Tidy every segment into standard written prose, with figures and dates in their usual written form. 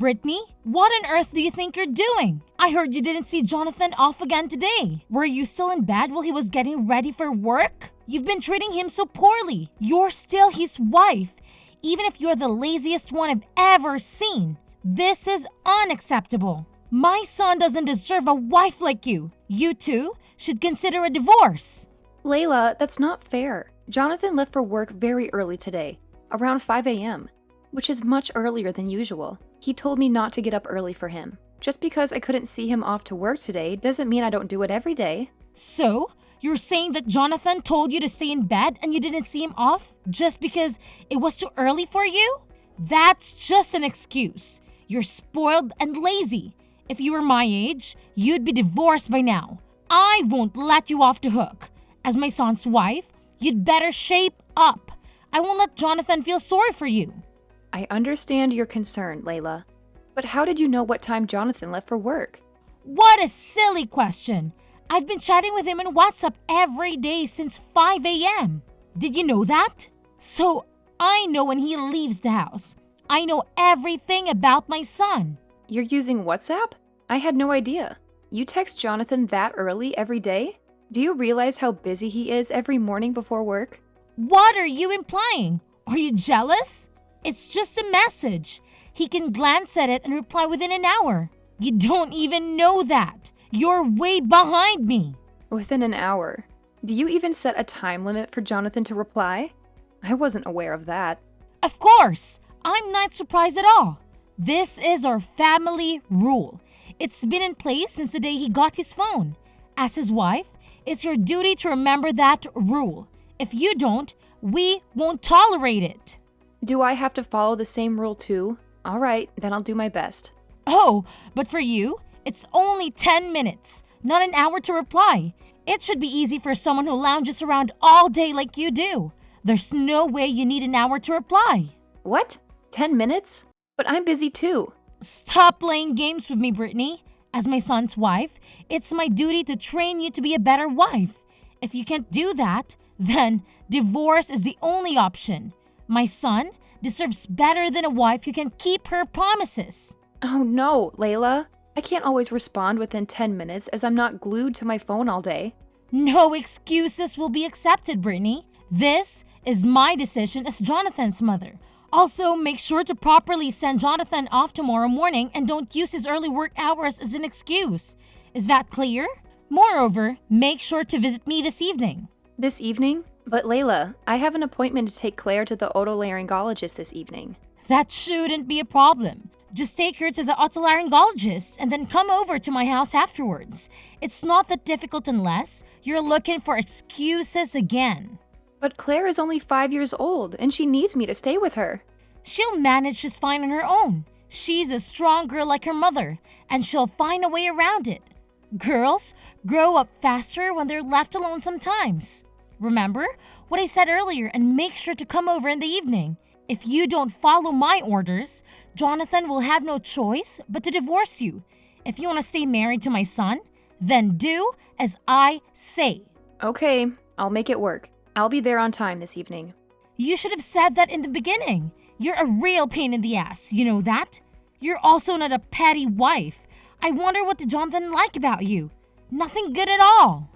Brittany, what on earth do you think you're doing? I heard you didn't see Jonathan off again today. Were you still in bed while he was getting ready for work? You've been treating him so poorly. You're still his wife, even if you're the laziest one I've ever seen. This is unacceptable. My son doesn't deserve a wife like you. You two should consider a divorce. Layla, that's not fair. Jonathan left for work very early today, around 5 a.m., which is much earlier than usual. He told me not to get up early for him. Just because I couldn't see him off to work today doesn't mean I don't do it every day. So, you're saying that Jonathan told you to stay in bed and you didn't see him off just because it was too early for you? That's just an excuse. You're spoiled and lazy. If you were my age, you'd be divorced by now. I won't let you off the hook. As my son's wife, you'd better shape up. I won't let Jonathan feel sorry for you. I understand your concern, Layla. But how did you know what time Jonathan left for work? What a silly question. I've been chatting with him on WhatsApp every day since 5 a.m. Did you know that? So I know when he leaves the house. I know everything about my son. You're using WhatsApp? I had no idea. You text Jonathan that early every day? Do you realize how busy he is every morning before work? What are you implying? Are you jealous? It's just a message. He can glance at it and reply within an hour. You don't even know that. You're way behind me. Within an hour? Do you even set a time limit for Jonathan to reply? I wasn't aware of that. Of course. I'm not surprised at all. This is our family rule. It's been in place since the day he got his phone. As his wife, it's your duty to remember that rule. If you don't, we won't tolerate it. Do I have to follow the same rule too? All right, then I'll do my best. Oh, but for you, it's only 10 minutes, not an hour to reply. It should be easy for someone who lounges around all day like you do. There's no way you need an hour to reply. What? 10 minutes? But I'm busy too. Stop playing games with me, Brittany. As my son's wife, it's my duty to train you to be a better wife. If you can't do that, then divorce is the only option. My son deserves better than a wife who can keep her promises. Oh no, Layla. I can't always respond within 10 minutes as I'm not glued to my phone all day. No excuses will be accepted, Brittany. This is my decision as Jonathan's mother. Also, make sure to properly send Jonathan off tomorrow morning and don't use his early work hours as an excuse. Is that clear? Moreover, make sure to visit me this evening. This evening? But Layla, I have an appointment to take Claire to the otolaryngologist this evening. That shouldn't be a problem. Just take her to the otolaryngologist and then come over to my house afterwards. It's not that difficult unless you're looking for excuses again. But Claire is only 5 years old and she needs me to stay with her. She'll manage just fine on her own. She's a strong girl like her mother, and she'll find a way around it. Girls grow up faster when they're left alone sometimes. Remember what I said earlier and make sure to come over in the evening. If you don't follow my orders, Jonathan will have no choice but to divorce you. If you want to stay married to my son, then do as I say. Okay, I'll make it work. I'll be there on time this evening. You should have said that in the beginning. You're a real pain in the ass, you know that? You're also not a petty wife. I wonder what did Jonathan like about you? Nothing good at all.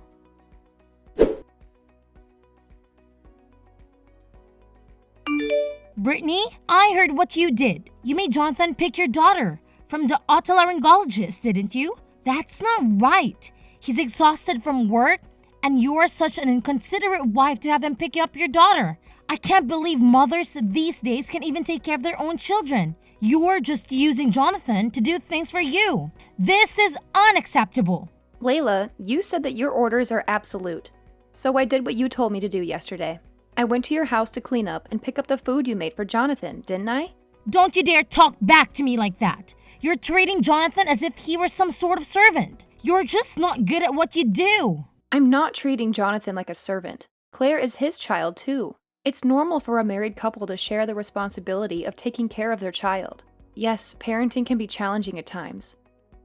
Brittany, I heard what you did. You made Jonathan pick your daughter from the otolaryngologist, didn't you? That's not right. He's exhausted from work, and you're such an inconsiderate wife to have him pick up your daughter. I can't believe mothers these days can even take care of their own children. You're just using Jonathan to do things for you. This is unacceptable. Layla, you said that your orders are absolute. So I did what you told me to do yesterday. I went to your house to clean up and pick up the food you made for Jonathan, didn't I? Don't you dare talk back to me like that. You're treating Jonathan as if he were some sort of servant. You're just not good at what you do. I'm not treating Jonathan like a servant. Claire is his child too. It's normal for a married couple to share the responsibility of taking care of their child. Yes, parenting can be challenging at times.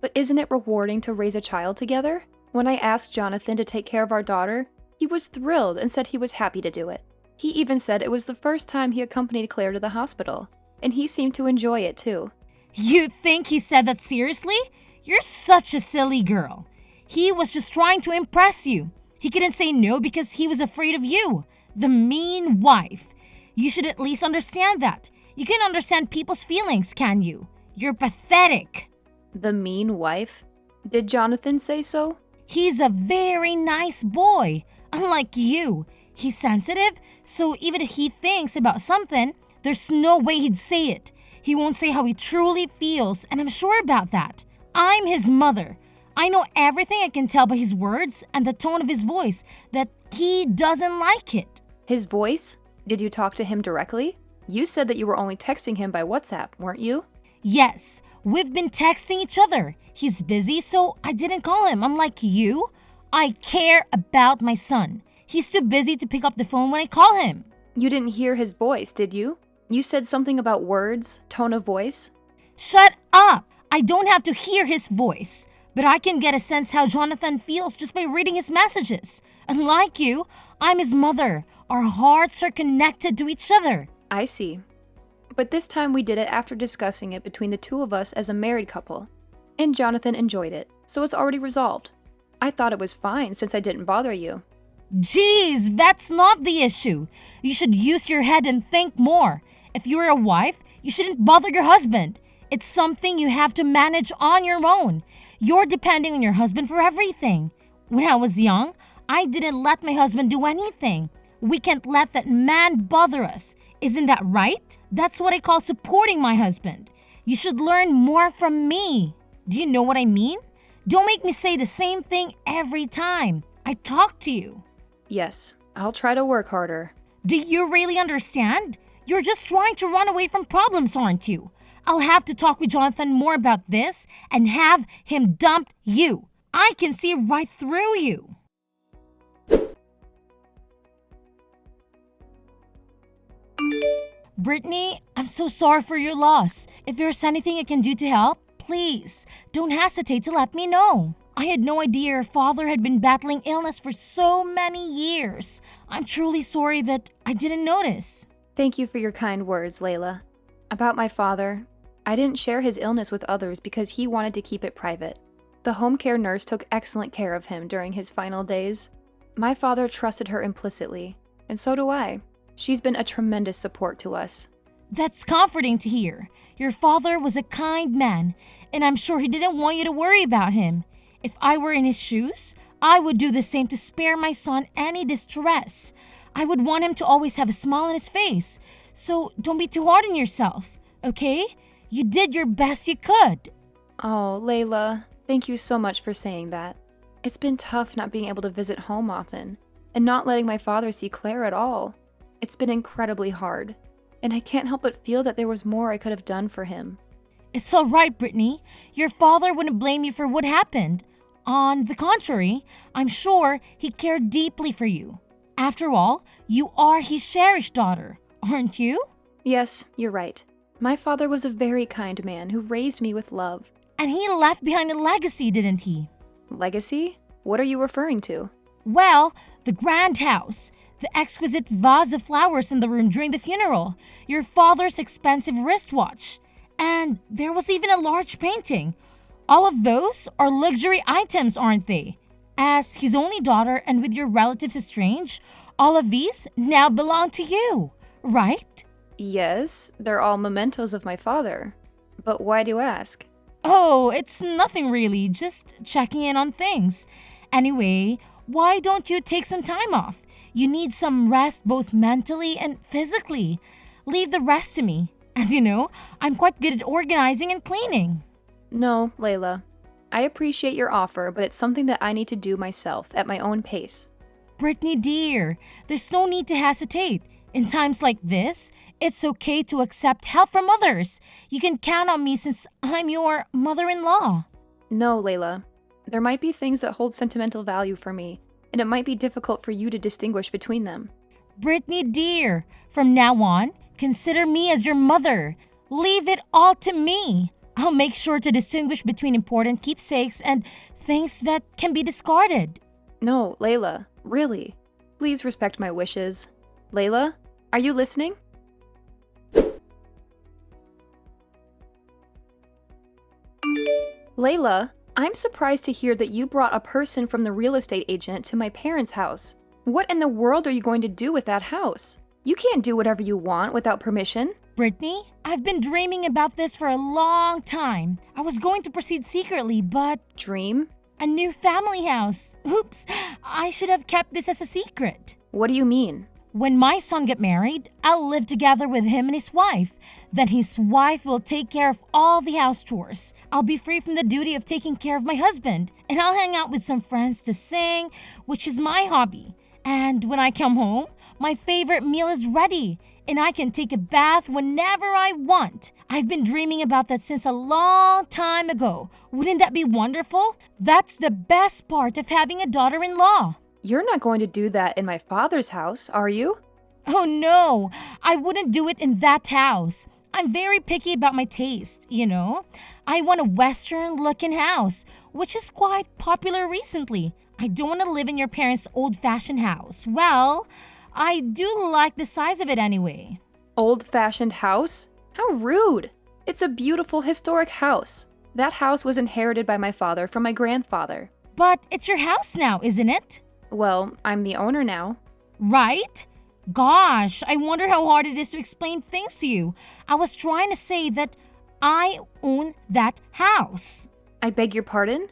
But isn't it rewarding to raise a child together? When I asked Jonathan to take care of our daughter, he was thrilled and said he was happy to do it. He even said it was the first time he accompanied Claire to the hospital, and he seemed to enjoy it too. You think he said that seriously? You're such a silly girl. He was just trying to impress you. He couldn't say no because he was afraid of you, the mean wife. You should at least understand that. You can understand people's feelings, can you? You're pathetic. The mean wife? Did Jonathan say so? He's a very nice boy, unlike you. He's sensitive, so even if he thinks about something, there's no way he'd say it. He won't say how he truly feels, and I'm sure about that. I'm his mother. I know everything. I can tell by his words and the tone of his voice that he doesn't like it. His voice? Did you talk to him directly? You said that you were only texting him by WhatsApp, weren't you? Yes, we've been texting each other. He's busy, so I didn't call him. Unlike you, I care about my son. He's too busy to pick up the phone when I call him. You didn't hear his voice, did you? You said something about words, tone of voice? Shut up! I don't have to hear his voice, but I can get a sense how Jonathan feels just by reading his messages. Unlike you, I'm his mother. Our hearts are connected to each other. I see. But this time we did it after discussing it between the two of us as a married couple. And Jonathan enjoyed it, so it's already resolved. I thought it was fine since I didn't bother you. Jeez, that's not the issue. You should use your head and think more. If you're a wife, you shouldn't bother your husband. It's something you have to manage on your own. You're depending on your husband for everything. When I was young, I didn't let my husband do anything. We can't let that man bother us. Isn't that right? That's what I call supporting my husband. You should learn more from me. Do you know what I mean? Don't make me say the same thing every time I talk to you. Yes, I'll try to work harder. Do you really understand? You're just trying to run away from problems, aren't you? I'll have to talk with Jonathan more about this and have him dump you. I can see right through you. Brittany, I'm so sorry for your loss. If there's anything I can do to help, please don't hesitate to let me know. I had no idea your father had been battling illness for so many years. I'm truly sorry that I didn't notice. Thank you for your kind words, Layla. About my father, I didn't share his illness with others because he wanted to keep it private. The home care nurse took excellent care of him during his final days. My father trusted her implicitly, and so do I. She's been a tremendous support to us. That's comforting to hear. Your father was a kind man, and I'm sure he didn't want you to worry about him. If I were in his shoes, I would do the same to spare my son any distress. I would want him to always have a smile on his face. So don't be too hard on yourself, okay? You did your best you could. Oh, Layla, thank you so much for saying that. It's been tough not being able to visit home often, and not letting my father see Claire at all. It's been incredibly hard, and I can't help but feel that there was more I could have done for him. It's all right, Brittany. Your father wouldn't blame you for what happened. On the contrary, I'm sure he cared deeply for you. After all, you are his cherished daughter, aren't you? Yes, you're right. My father was a very kind man who raised me with love. And he left behind a legacy, didn't he? Legacy? What are you referring to? Well, the grand house, the exquisite vase of flowers in the room during the funeral, your father's expensive wristwatch, and there was even a large painting. All of those are luxury items, aren't they? As his only daughter and with your relatives estranged, all of these now belong to you, right? Yes, they're all mementos of my father. But why do you ask? Oh, it's nothing really, just checking in on things. Anyway, why don't you take some time off? You need some rest both mentally and physically. Leave the rest to me. As you know, I'm quite good at organizing and cleaning. No, Layla. I appreciate your offer, but it's something that I need to do myself at my own pace. Brittany dear, there's no need to hesitate. In times like this, it's okay to accept help from others. You can count on me since I'm your mother-in-law. No, Layla. There might be things that hold sentimental value for me, and it might be difficult for you to distinguish between them. Brittany dear, from now on, consider me as your mother. Leave it all to me. I'll make sure to distinguish between important keepsakes and things that can be discarded. No, Layla, really. Please respect my wishes. Layla, are you listening? Layla, I'm surprised to hear that you brought a person from the real estate agent to my parents' house. What in the world are you going to do with that house? You can't do whatever you want without permission. Brittany, I've been dreaming about this for a long time. I was going to proceed secretly, but Dream? a new family house. Oops, I should have kept this as a secret. What do you mean? When my son get married, I'll live together with him and his wife. Then his wife will take care of all the house chores. I'll be free from the duty of taking care of my husband, and I'll hang out with some friends to sing, which is my hobby. And when I come home, my favorite meal is ready, and I can take a bath whenever I want. I've been dreaming about that since a long time ago. Wouldn't that be wonderful? That's the best part of having a daughter-in-law. You're not going to do that in my father's house, are you? Oh no, I wouldn't do it in that house. I'm very picky about my taste, you know? I want a Western-looking house, which is quite popular recently. I don't want to live in your parents' old-fashioned house. Well, I do like the size of it anyway. Old-fashioned house? How rude! It's a beautiful historic house. That house was inherited by my father from my grandfather. But it's your house now, isn't it? Well, I'm the owner now. Right? Gosh, I wonder how hard it is to explain things to you. I was trying to say that I own that house. I beg your pardon?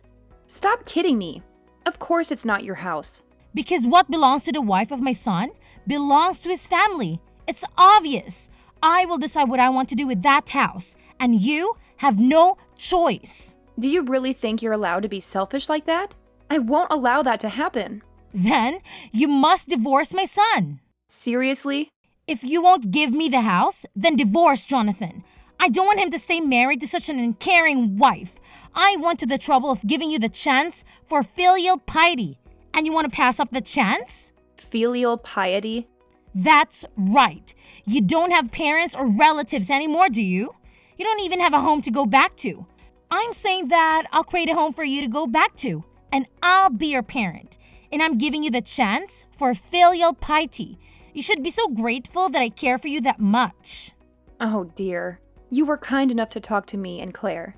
Stop kidding me. Of course it's not your house. Because what belongs to the wife of my son belongs to his family. It's obvious. I will decide what I want to do with that house, and you have no choice. Do you really think you're allowed to be selfish like that? I won't allow that to happen. Then you must divorce my son. Seriously? If you won't give me the house, then divorce Jonathan. I don't want him to stay married to such an uncaring wife. I went to the trouble of giving you the chance for filial piety. And you want to pass up the chance? Filial piety? That's right. You don't have parents or relatives anymore, do you? You don't even have a home to go back to. I'm saying that I'll create a home for you to go back to, and I'll be your parent. And I'm giving you the chance for filial piety. You should be so grateful that I care for you that much. Oh dear. You were kind enough to talk to me and Claire.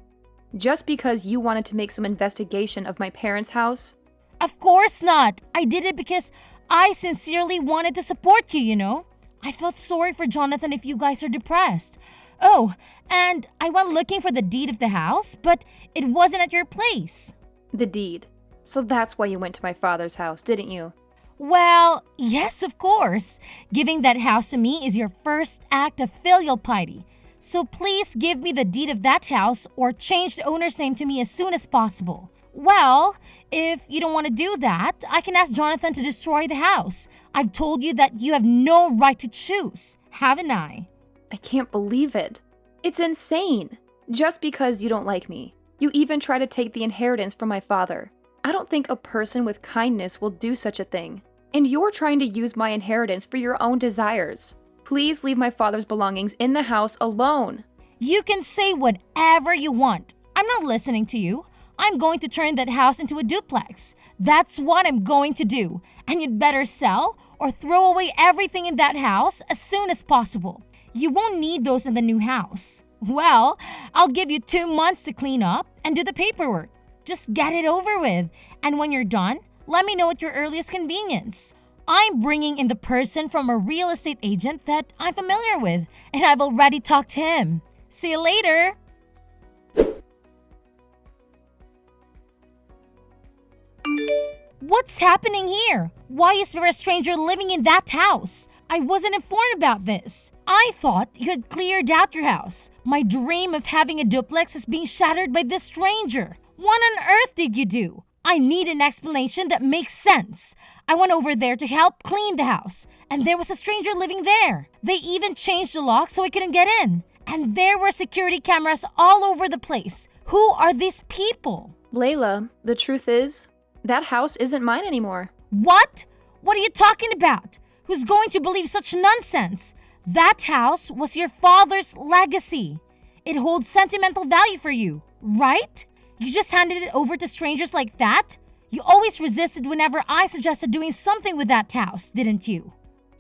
Just because you wanted to make some investigation of my parents' house? Of course not. I did it because I sincerely wanted to support you, you know. I felt sorry for Jonathan if you guys are depressed. Oh, and I went looking for the deed of the house, but it wasn't at your place. The deed. So that's why you went to my father's house, didn't you? Well, yes, of course. Giving that house to me is your first act of filial piety. So please give me the deed of that house or change the owner's name to me as soon as possible. Well, if you don't want to do that, I can ask Jonathan to destroy the house. I've told you that you have no right to choose, haven't I? I can't believe it. It's insane. Just because you don't like me. You even try to take the inheritance from my father. I don't think a person with kindness will do such a thing. And you're trying to use my inheritance for your own desires. Please leave my father's belongings in the house alone. You can say whatever you want. I'm not listening to you. I'm going to turn that house into a duplex. That's what I'm going to do. And you'd better sell or throw away everything in that house as soon as possible. You won't need those in the new house. Well, I'll give you 2 months to clean up and do the paperwork. Just get it over with. And when you're done, let me know at your earliest convenience. I'm bringing in the person from a real estate agent that I'm familiar with, and I've already talked to him. See you later. What's happening here? Why is there a stranger living in that house? I wasn't informed about this. I thought you had cleared out your house. My dream of having a duplex is being shattered by this stranger. What on earth did you do? I need an explanation that makes sense. I went over there to help clean the house, and there was a stranger living there. They even changed the lock so I couldn't get in. And there were security cameras all over the place. Who are these people? Layla, the truth is, that house isn't mine anymore. What? What are you talking about? Who's going to believe such nonsense? That house was your father's legacy. It holds sentimental value for you, right? You just handed it over to strangers like that? You always resisted whenever I suggested doing something with that house, didn't you?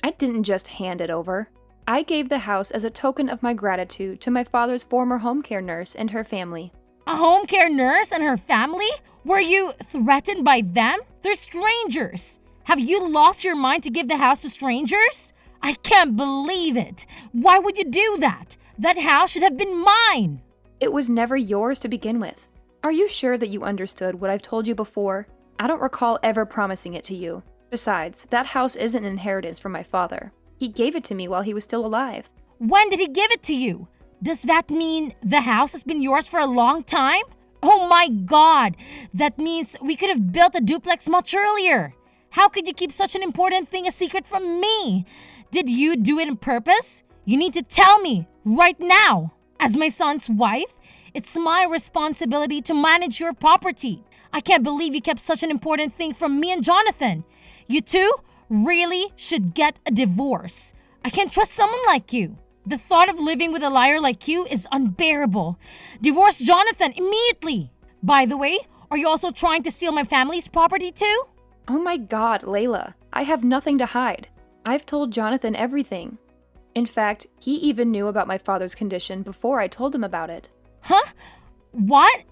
I didn't just hand it over. I gave the house as a token of my gratitude to my father's former home care nurse and her family. A home care nurse and her family? Were you threatened by them? They're strangers. Have you lost your mind to give the house to strangers? I can't believe it. Why would you do that? That house should have been mine. It was never yours to begin with. Are you sure that you understood what I've told you before? I don't recall ever promising it to you. Besides, that house isn't an inheritance from my father. He gave it to me while he was still alive. When did he give it to you? Does that mean the house has been yours for a long time? Oh my God! That means we could have built a duplex much earlier. How could you keep such an important thing a secret from me? Did you do it on purpose? You need to tell me right now. As my son's wife, it's my responsibility to manage your property. I can't believe you kept such an important thing from me and Jonathan. You two really should get a divorce. I can't trust someone like you. The thought of living with a liar like you is unbearable. Divorce Jonathan immediately. By the way, are you also trying to steal my family's property too? Oh my God, Layla. I have nothing to hide. I've told Jonathan everything. In fact, he even knew about my father's condition before I told him about it. Huh? What?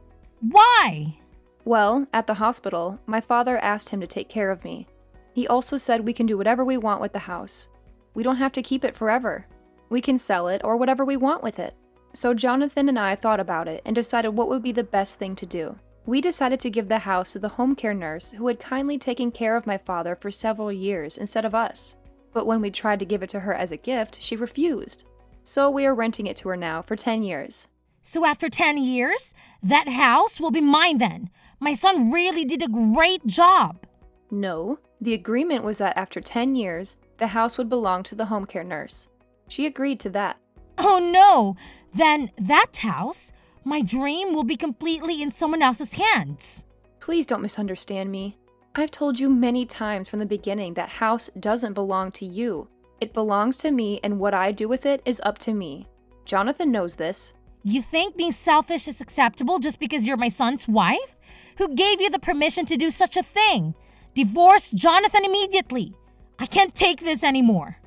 Why? Well, at the hospital, my father asked him to take care of me. He also said we can do whatever we want with the house. We don't have to keep it forever. We can sell it or whatever we want with it. So Jonathan and I thought about it and decided what would be the best thing to do. We decided to give the house to the home care nurse who had kindly taken care of my father for several years instead of us. But when we tried to give it to her as a gift, she refused. So we are renting it to her now for 10 years. So after 10 years, that house will be mine then. My son really did a great job. No, the agreement was that after 10 years, the house would belong to the home care nurse. She agreed to that. Oh no! Then that house, my dream, will be completely in someone else's hands. Please don't misunderstand me. I've told you many times from the beginning that house doesn't belong to you. It belongs to me, and what I do with it is up to me. Jonathan knows this. You think being selfish is acceptable just because you're my son's wife? Who gave you the permission to do such a thing? Divorce Jonathan immediately. I can't take this anymore.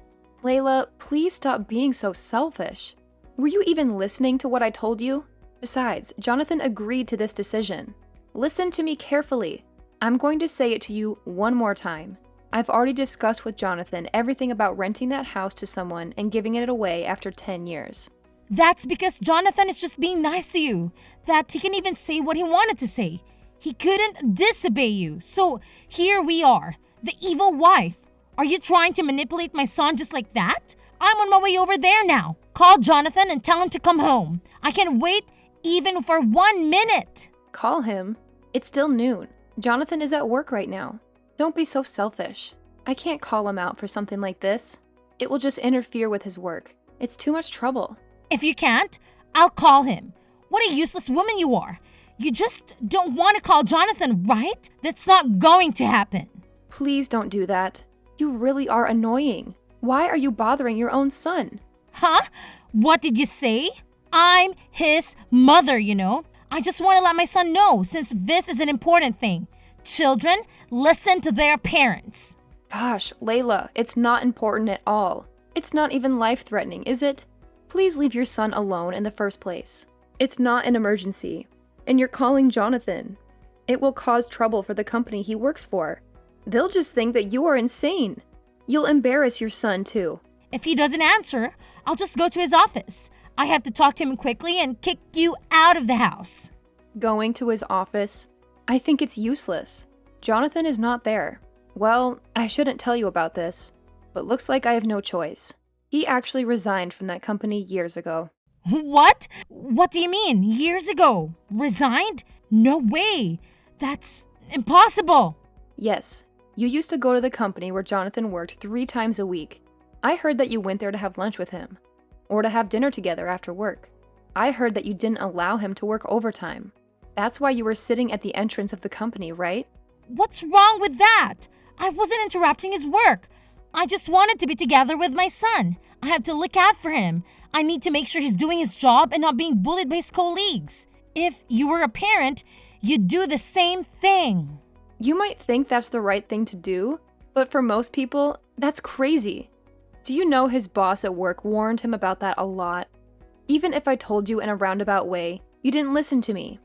Layla, please stop being so selfish. Were you even listening to what I told you? Besides, Jonathan agreed to this decision. Listen to me carefully. I'm going to say it to you one more time. I've already discussed with Jonathan everything about renting that house to someone and giving it away after 10 years. That's because Jonathan is just being nice to you, that he can even say what he wanted to say. He couldn't disobey you, so here we are, the evil wife. Are you trying to manipulate my son just like that? I'm on my way over there now. Call Jonathan and tell him to come home. I can't wait even for 1 minute. Call him? It's still noon. Jonathan is at work right now. Don't be so selfish. I can't call him out for something like this. It will just interfere with his work. It's too much trouble. If you can't, I'll call him. What a useless woman you are. You just don't want to call Jonathan, right? That's not going to happen. Please don't do that. You really are annoying. Why are you bothering your own son? Huh? What did you say? I'm his mother, you know. I just want to let my son know since this is an important thing. Children, listen to their parents. Gosh, Layla, it's not important at all. It's not even life-threatening, is it? Please leave your son alone in the first place. It's not an emergency. And you're calling Jonathan. It will cause trouble for the company he works for. They'll just think that you are insane. You'll embarrass your son too. If he doesn't answer, I'll just go to his office. I have to talk to him quickly and kick you out of the house. Going to his office? I think it's useless. Jonathan is not there. Well, I shouldn't tell you about this, but looks like I have no choice. He actually resigned from that company years ago. What? What do you mean? Years ago? Resigned? No way. That's impossible. Yes, you used to go to the company where Jonathan worked 3 times a week. I heard that you went there to have lunch with him, or to have dinner together after work. I heard that you didn't allow him to work overtime. That's why you were sitting at the entrance of the company, right? What's wrong with that? I wasn't interrupting his work. I just wanted to be together with my son. I have to look out for him. I need to make sure he's doing his job and not being bullied by his colleagues. If you were a parent, you'd do the same thing. You might think that's the right thing to do, but for most people, that's crazy. Do you know his boss at work warned him about that a lot? Even if I told you in a roundabout way, you didn't listen to me.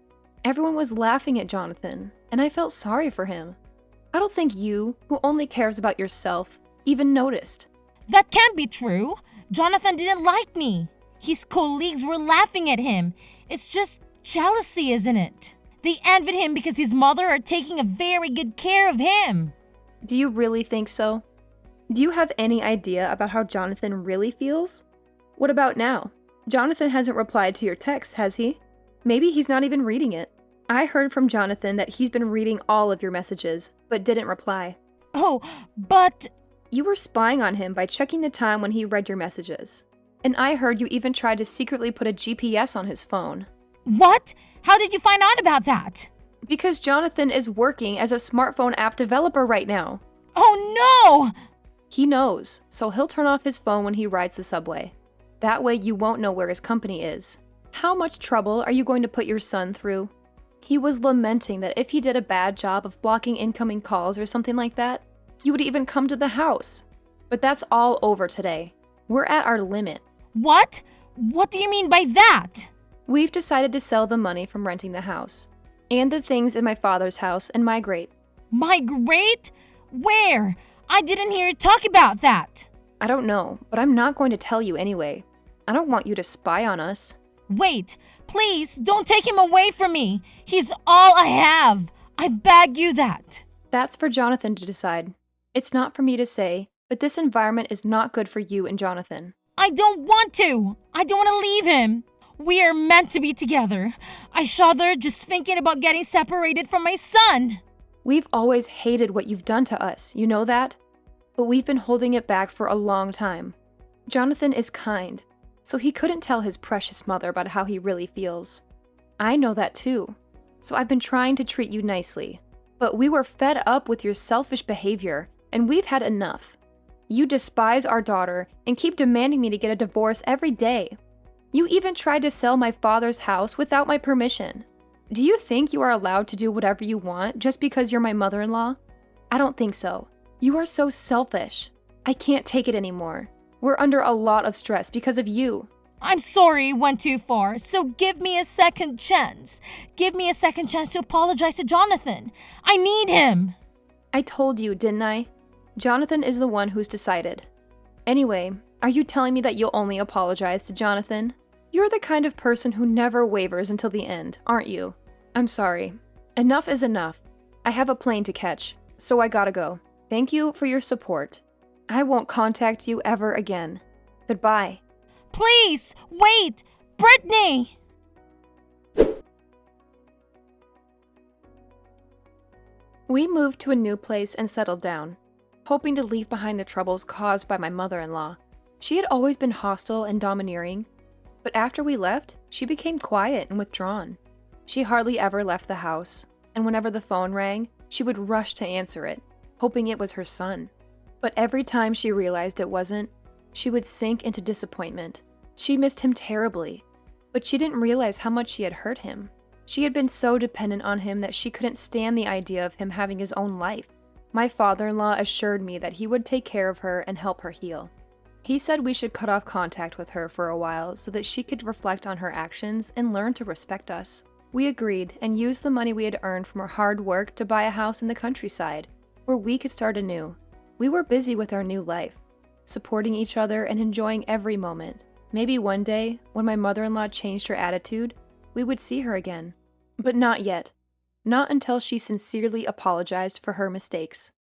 Everyone was laughing at Jonathan, and I felt sorry for him. I don't think you, who only cares about yourself, even noticed. That can't be true. Jonathan didn't like me. His colleagues were laughing at him. It's just jealousy, isn't it? They envied him because his mother are taking a very good care of him. Do you really think so? Do you have any idea about how Jonathan really feels? What about now? Jonathan hasn't replied to your text, has he? Maybe he's not even reading it. I heard from Jonathan that he's been reading all of your messages, but didn't reply. Oh, but... You were spying on him by checking the time when he read your messages. And I heard you even tried to secretly put a GPS on his phone. What? How did you find out about that? Because Jonathan is working as a smartphone app developer right now. Oh no! He knows, so he'll turn off his phone when he rides the subway. That way you won't know where his company is. How much trouble are you going to put your son through? He was lamenting that if he did a bad job of blocking incoming calls or something like that, you would even come to the house. But that's all over today. We're at our limit. What? What do you mean by that? We've decided to sell the money from renting the house, and the things in my father's house, and migrate. Migrate? Where? I didn't hear you talk about that. I don't know, but I'm not going to tell you anyway. I don't want you to spy on us. Wait, please don't take him away from me. He's all I have. I beg you that. That's for Jonathan to decide. It's not for me to say, but this environment is not good for you and Jonathan. I don't want to. I don't want to leave him. We are meant to be together. I shudder just thinking about getting separated from my son. We've always hated what you've done to us, you know that? But we've been holding it back for a long time. Jonathan is kind, so he couldn't tell his precious mother about how he really feels. I know that too, so I've been trying to treat you nicely. But we were fed up with your selfish behavior, and we've had enough. You despise our daughter and keep demanding me to get a divorce every day. You even tried to sell my father's house without my permission. Do you think you are allowed to do whatever you want just because you're my mother-in-law? I don't think so. You are so selfish. I can't take it anymore. We're under a lot of stress because of you. I'm sorry it went too far, so give me a second chance. Give me a second chance to apologize to Jonathan. I need him. I told you, didn't I? Jonathan is the one who's decided. Anyway, are you telling me that you'll only apologize to Jonathan? You're the kind of person who never wavers until the end, aren't you? I'm sorry. Enough is enough. I have a plane to catch, so I gotta go. Thank you for your support. I won't contact you ever again. Goodbye. Please, wait! Brittany! We moved to a new place and settled down, hoping to leave behind the troubles caused by my mother-in-law. She had always been hostile and domineering, but after we left, she became quiet and withdrawn. She hardly ever left the house, and whenever the phone rang, she would rush to answer it, hoping it was her son. But every time she realized it wasn't, she would sink into disappointment. She missed him terribly, but she didn't realize how much she had hurt him. She had been so dependent on him that she couldn't stand the idea of him having his own life. My father-in-law assured me that he would take care of her and help her heal. He said we should cut off contact with her for a while so that she could reflect on her actions and learn to respect us. We agreed and used the money we had earned from our hard work to buy a house in the countryside, where we could start anew. We were busy with our new life, supporting each other and enjoying every moment. Maybe one day, when my mother-in-law changed her attitude, we would see her again. But not yet. Not until she sincerely apologized for her mistakes.